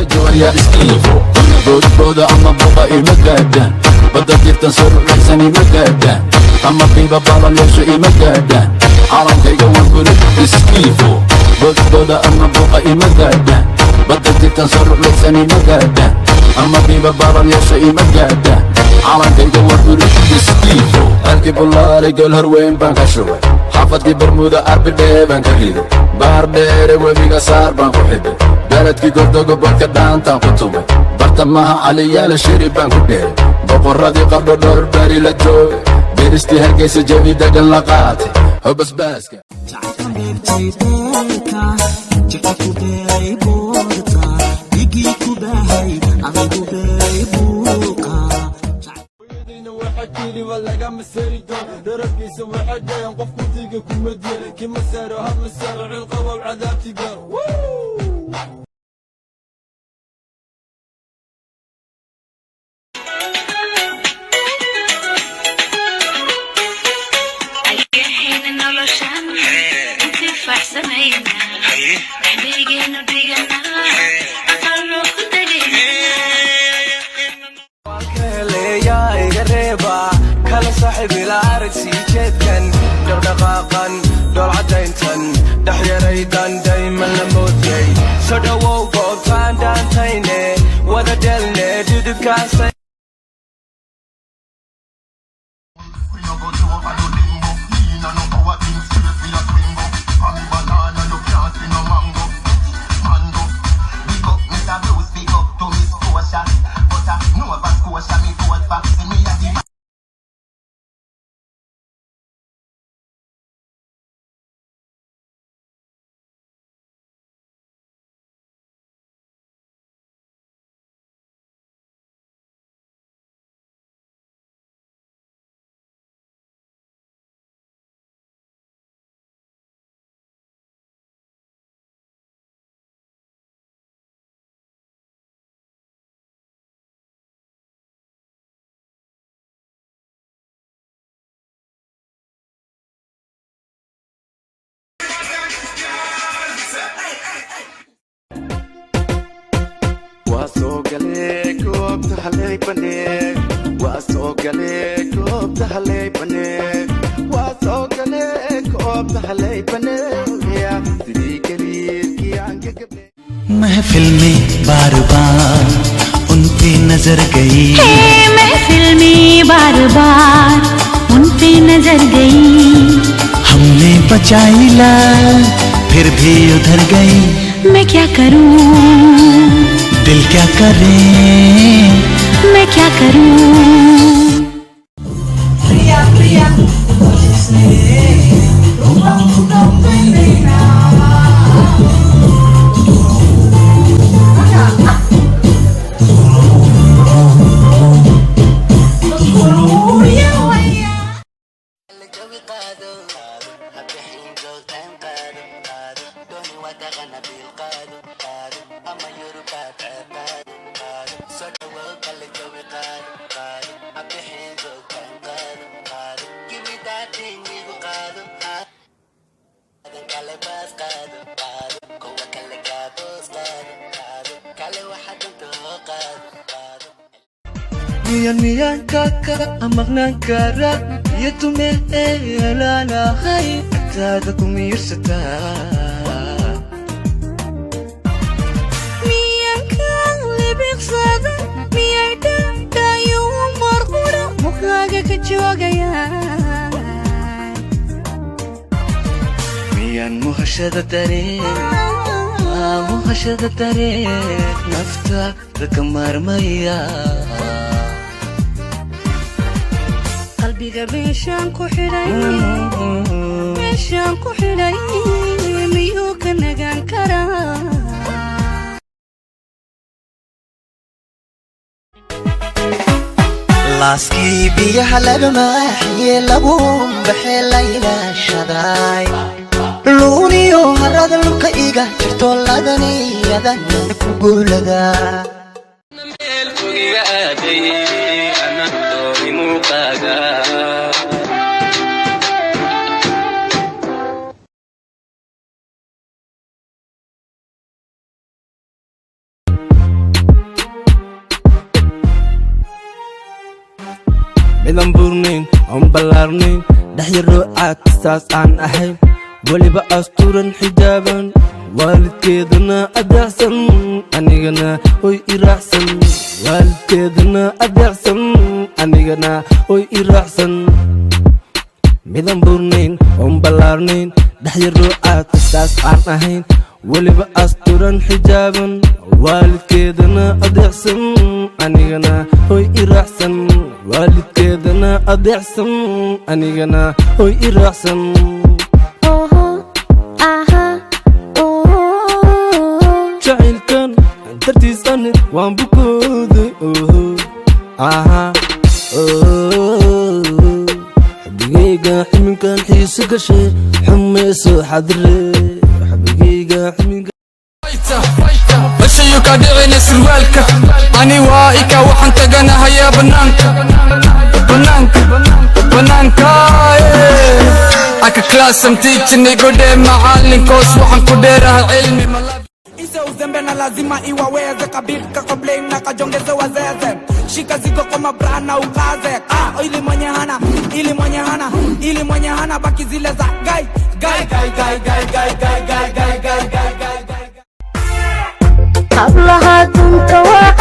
جويا اسكيفو بود اما بابا مقادا بدك تنصر لحسني مقادا اما بيبا بالا ليش مقادا عرم كي قول اسكيفو بود اما بابا مقادا بدك تنصر لحسني مقادا اما بيبا بالا ليش مقادا عرم كي قول اسكيفو اركب الله رجل هروين بانك شوي حافظتي برمودا اربي بان كريدو بار دير وبيغا صار بان كحبه بلدكي قردو قبلك دانتان كتوبه برتمها عليا لشيري بان كدير بقرادي قبل دور باري لجوي بيرستي هرقيس جبي دقن لقاتي هبس باسكا حكيلي ولا قام السريدو دربكي سوى حاجة ينقف كنتيجي كل مدينة كيما السارة هم السارة القوى وعذاب تقار صاحب العرق سيجدكن دور دقاقا دور عدينتن دحيريدان دايما لموتي سدوو قوبتان دانتيني ودا دلني دودكاسي واسوقلي كوب تحلي بنيك واسوقلي كوب تحلي بنيك واسوقلي كوب تحلي بنيك يا تريكلي كي عنك महफिल में बार बार उन पे नजर गई महफिल में बार बार उन पे नजर गई हमने बचाई ला फिर भी उधर गई मैं क्या करूं दिल क्या करे मैं क्या करूं प्रिया प्रिया miyan kaka amaqnaan kara iyo tume eelaanahay agtaada ku miirsataa miyan kaan libiqsada miyay dhadhayo marqura muqaaga ka joogayaan miyan muhashada dareen naftaada ka maarmaya qalbiga meeshaan ku xidhay miyuu ka nagaan karaa laaskii biyaha laga maaxiye lagu baxee la ilaashaday luuniyo harada lulka iga jirto ladaniyada ku guulada midaan buurnayn oon ballaarnayn dhaxyaro caad saas aan ahayn weliba asturan xijaaban waalidkeedana adeecsan anigana hoy iraacsan waalidkeedana adeecsan anigana hoy iraacsan midaan buurnayn oon ballaarnayn dhaxyaro caad saas aan ahayn weliba asturan xijaaban waalidkeedana adeecsan anigana hoy iraacsan waalidkeedana adeecsan anigana hoy iraacsan jacaylkan dartiis ani waan bukooday xabigayga ximinkan xiiso gashay xumayso xadire xabigayga ximinka bashayu ka dhicina sirwaalka ani waa ika waxaan taganahayaa banaanka aka classam teaching godhe macalinkoos waxaan ku dheeraha cilmi Isa uzembe na lazima iwaweze kabika kabla na kajongeze wazeze shika zigo kama brana ukaze ili mwenye hana baki zile za gai hablaha dunta waa